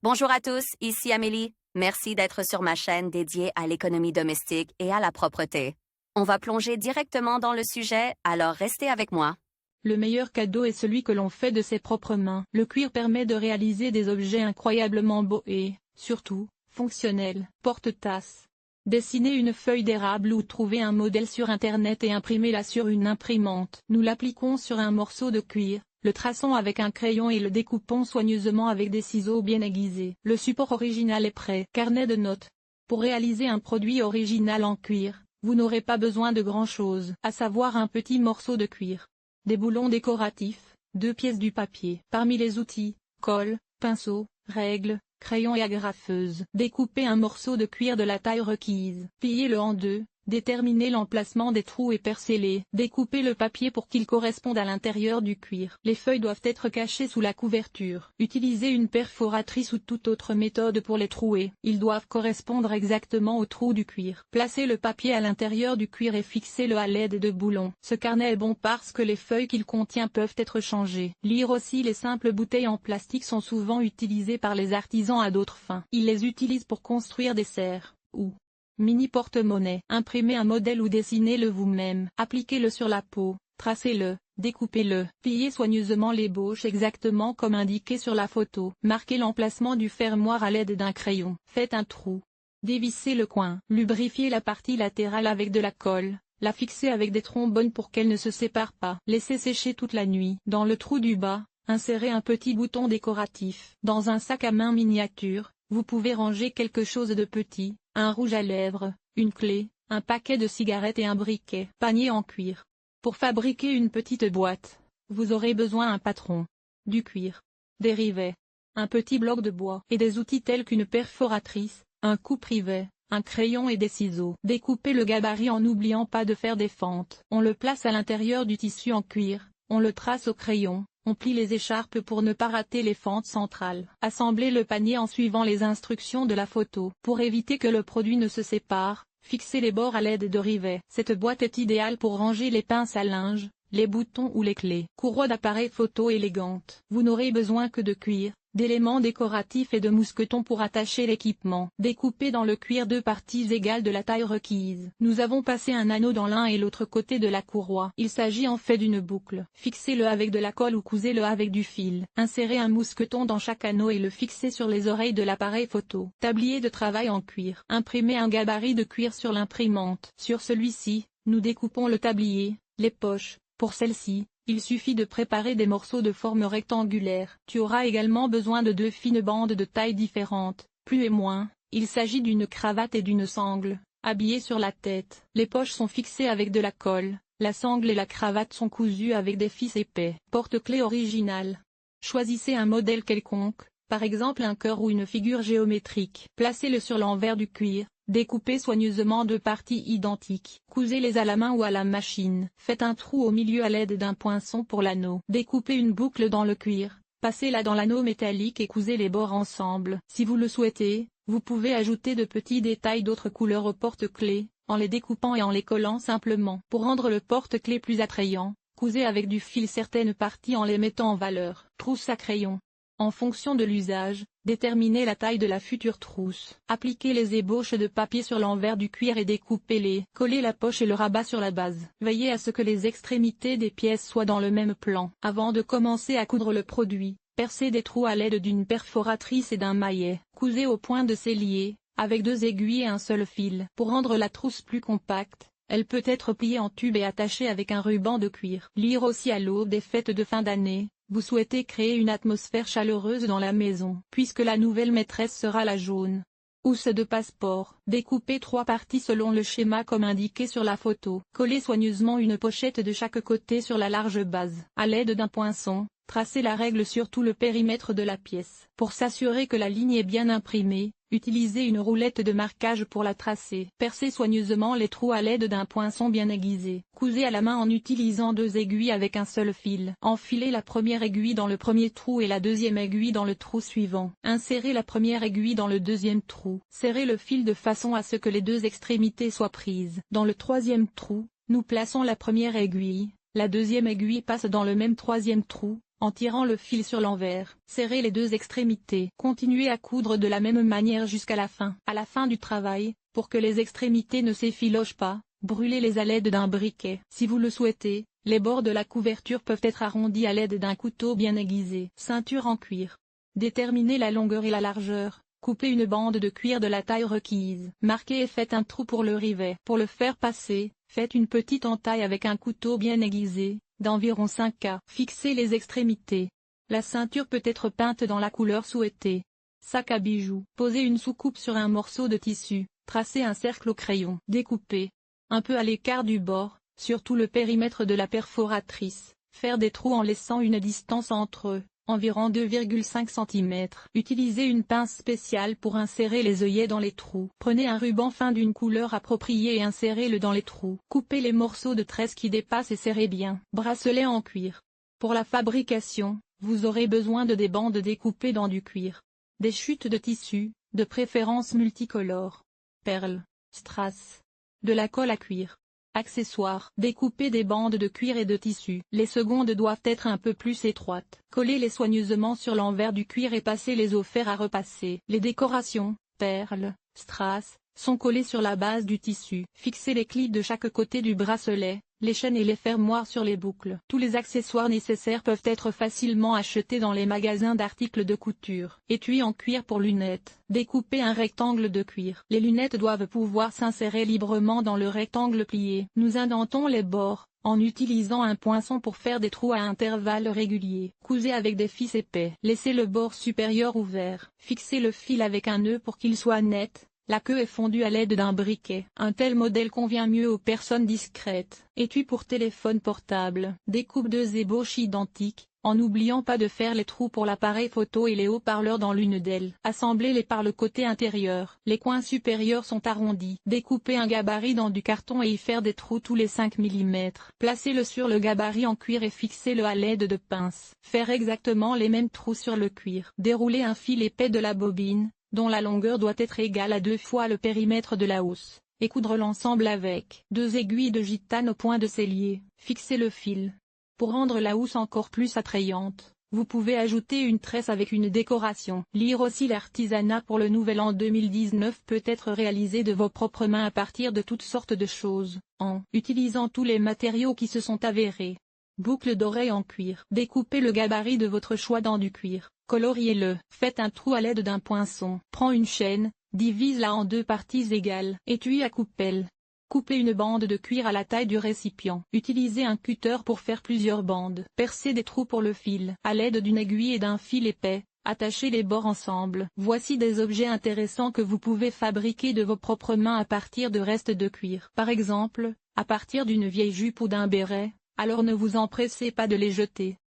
Bonjour à tous, ici Amélie. Merci d'être sur ma chaîne dédiée à l'économie domestique et à la propreté. On va plonger directement dans le sujet, alors restez avec moi. Le meilleur cadeau est celui que l'on fait de ses propres mains. Le cuir permet de réaliser des objets incroyablement beaux et, surtout, fonctionnels. Porte-tasse. Dessinez une feuille d'érable ou trouvez un modèle sur internet et imprimez-la sur une imprimante. Nous l'appliquons sur un morceau de cuir, le traçons avec un crayon et le découpons soigneusement avec des ciseaux bien aiguisés. Le support original est prêt. Carnet de notes. Pour réaliser un produit original en cuir, vous n'aurez pas besoin de grand-chose, à savoir un petit morceau de cuir, des boulons décoratifs, 2 pièces du papier. Parmi les outils, colle, pinceau, règle, crayon et agrafeuse. Découpez un morceau de cuir de la taille requise. Pliez-le en deux. Déterminez l'emplacement des trous et percez-les. Découpez le papier pour qu'il corresponde à l'intérieur du cuir. Les feuilles doivent être cachées sous la couverture. Utilisez une perforatrice ou toute autre méthode pour les trouer. Ils doivent correspondre exactement aux trous du cuir. Placez le papier à l'intérieur du cuir et fixez-le à l'aide de boulons. Ce carnet est bon parce que les feuilles qu'il contient peuvent être changées. Lire aussi. Les simples bouteilles en plastique sont souvent utilisées par les artisans à d'autres fins. Ils les utilisent pour construire des serres, ou mini porte-monnaie. Imprimez un modèle ou dessinez-le vous-même. Appliquez-le sur la peau, tracez-le, découpez-le. Pliez soigneusement l'ébauche exactement comme indiqué sur la photo. Marquez l'emplacement du fermoir à l'aide d'un crayon. Faites un trou. Dévissez le coin. Lubrifiez la partie latérale avec de la colle. La fixez avec des trombones pour qu'elle ne se sépare pas. Laissez sécher toute la nuit. Dans le trou du bas, insérez un petit bouton décoratif. Dans un sac à main miniature, vous pouvez ranger quelque chose de petit, un rouge à lèvres, une clé, un paquet de cigarettes et un briquet. Panier en cuir. Pour fabriquer une petite boîte, vous aurez besoin d'un patron, du cuir, des rivets, un petit bloc de bois et des outils tels qu'une perforatrice, un coupe-rivet, un crayon et des ciseaux. Découpez le gabarit en n'oubliant pas de faire des fentes. On le place à l'intérieur du tissu en cuir, on le trace au crayon. On plie les écharpes pour ne pas rater les fentes centrales. Assemblez le panier en suivant les instructions de la photo. Pour éviter que le produit ne se sépare, fixez les bords à l'aide de rivets. Cette boîte est idéale pour ranger les pinces à linge, les boutons ou les clés. Courroie d'appareil photo élégante. Vous n'aurez besoin que de cuir, d'éléments décoratifs et de mousquetons pour attacher l'équipement. Découpez dans le cuir 2 parties égales de la taille requise. Nous avons passé un anneau dans l'un et l'autre côté de la courroie. Il s'agit en fait d'une boucle. Fixez-le avec de la colle ou cousez-le avec du fil. Insérez un mousqueton dans chaque anneau et le fixez sur les oreilles de l'appareil photo. Tablier de travail en cuir. Imprimez un gabarit de cuir sur l'imprimante. Sur celui-ci, nous découpons le tablier, les poches. Pour celle-ci, il suffit de préparer des morceaux de forme rectangulaire. Tu auras également besoin de 2 fines bandes de tailles différentes, plus et moins. Il s'agit d'une cravate et d'une sangle, habillées sur la tête. Les poches sont fixées avec de la colle, la sangle et la cravate sont cousues avec des fils épais. Porte-clés original. Choisissez un modèle quelconque, par exemple un cœur ou une figure géométrique. Placez-le sur l'envers du cuir. Découpez soigneusement 2 parties identiques. Cousez-les à la main ou à la machine. Faites un trou au milieu à l'aide d'un poinçon pour l'anneau. Découpez une boucle dans le cuir. Passez-la dans l'anneau métallique et cousez les bords ensemble. Si vous le souhaitez, vous pouvez ajouter de petits détails d'autres couleurs au porte-clés, en les découpant et en les collant simplement. Pour rendre le porte-clés plus attrayant, cousez avec du fil certaines parties en les mettant en valeur. Trousse à crayon. En fonction de l'usage, déterminez la taille de la future trousse. Appliquez les ébauches de papier sur l'envers du cuir et découpez-les. Collez la poche et le rabat sur la base. Veillez à ce que les extrémités des pièces soient dans le même plan. Avant de commencer à coudre le produit, percez des trous à l'aide d'une perforatrice et d'un maillet. Cousez au point de sellier, avec 2 aiguilles et un seul fil. Pour rendre la trousse plus compacte, elle peut être pliée en tube et attachée avec un ruban de cuir. Lire aussi à l'aube des fêtes de fin d'année. Vous souhaitez créer une atmosphère chaleureuse dans la maison. Puisque la nouvelle maîtresse sera la jaune housse de passeport. Découpez 3 parties selon le schéma comme indiqué sur la photo. Collez soigneusement une pochette de chaque côté sur la large base. À l'aide d'un poinçon, tracez la règle sur tout le périmètre de la pièce. Pour s'assurer que la ligne est bien imprimée, utilisez une roulette de marquage pour la tracer. Percez soigneusement les trous à l'aide d'un poinçon bien aiguisé. Cousez à la main en utilisant 2 aiguilles avec un seul fil. Enfilez la première aiguille dans le premier trou et la deuxième aiguille dans le trou suivant. Insérez la première aiguille dans le deuxième trou. Serrez le fil de façon à ce que les 2 extrémités soient prises. Dans le troisième trou, nous plaçons la première aiguille. La deuxième aiguille passe dans le même troisième trou. en tirant le fil sur l'envers. Serrez les deux extrémités. Continuez à coudre de la même manière jusqu'à la fin. À la fin du travail, pour que les extrémités ne s'effilochent pas, brûlez-les à l'aide d'un briquet. Si vous le souhaitez, les bords de la couverture peuvent être arrondis à l'aide d'un couteau bien aiguisé. Ceinture en cuir. Déterminez la longueur et la largeur. Coupez une bande de cuir de la taille requise. Marquez et faites un trou pour le rivet. Pour le faire passer, faites une petite entaille avec un couteau bien aiguisé, d'environ 5 à. Fixez les extrémités. La ceinture peut être peinte dans la couleur souhaitée. Sac à bijoux. Posez une soucoupe sur un morceau de tissu. Tracez un cercle au crayon. Découpez. Un peu à l'écart du bord, sur tout le périmètre de la perforatrice. Faire des trous en laissant une distance entre eux, environ 2,5 cm. Utilisez une pince spéciale pour insérer les œillets dans les trous. Prenez un ruban fin d'une couleur appropriée et insérez-le dans les trous. Coupez les morceaux de tresse qui dépassent et serrez bien. Bracelet en cuir. Pour la fabrication, vous aurez besoin de des bandes découpées dans du cuir. Des chutes de tissu, de préférence multicolores. Perles, strass. De la colle à cuir. Accessoires. Découpez des bandes de cuir et de tissu. Les secondes doivent être un peu plus étroites. Collez-les soigneusement sur l'envers du cuir et passez-les au fer à repasser. Les décorations, perles, strass, sont collées sur la base du tissu. Fixez les clips de chaque côté du bracelet, les chaînes et les fermoirs sur les boucles. Tous les accessoires nécessaires peuvent être facilement achetés dans les magasins d'articles de couture. Étui en cuir pour lunettes. Découpez un rectangle de cuir. Les lunettes doivent pouvoir s'insérer librement dans le rectangle plié. Nous indentons les bords, en utilisant un poinçon pour faire des trous à intervalles réguliers. Cousez avec des fils épais. Laissez le bord supérieur ouvert. Fixez le fil avec un nœud pour qu'il soit net. La queue est fondue à l'aide d'un briquet. Un tel modèle convient mieux aux personnes discrètes. Étui pour téléphone portable. Découpe deux ébauches identiques, en n'oubliant pas de faire les trous pour l'appareil photo et les haut-parleurs dans l'une d'elles. Assemblez-les par le côté intérieur. Les coins supérieurs sont arrondis. Découpez un gabarit dans du carton et y faire des trous tous les 5 mm. Placez-le sur le gabarit en cuir et fixez-le à l'aide de pinces. Faire exactement les mêmes trous sur le cuir. Déroulez un fil épais de la bobine, dont la longueur doit être égale à 2 fois le périmètre de la housse, et coudre l'ensemble avec 2 aiguilles de gitane au point de sellier. Fixez le fil. Pour rendre la housse encore plus attrayante, vous pouvez ajouter une tresse avec une décoration. Lire aussi l'artisanat pour le nouvel an 2019 peut être réalisé de vos propres mains à partir de toutes sortes de choses, en utilisant tous les matériaux qui se sont avérés. Boucle d'oreille en cuir. Découpez le gabarit de votre choix dans du cuir. Coloriez-le. Faites un trou à l'aide d'un poinçon. Prends une chaîne, divise-la en 2 parties égales. Étui à coupe-pelle. Coupez une bande de cuir à la taille du récipient. Utilisez un cutter pour faire plusieurs bandes. Percez des trous pour le fil. À l'aide d'une aiguille et d'un fil épais, attachez les bords ensemble. Voici des objets intéressants que vous pouvez fabriquer de vos propres mains à partir de restes de cuir. Par exemple, à partir d'une vieille jupe ou d'un béret. Alors ne vous empressez pas de les jeter.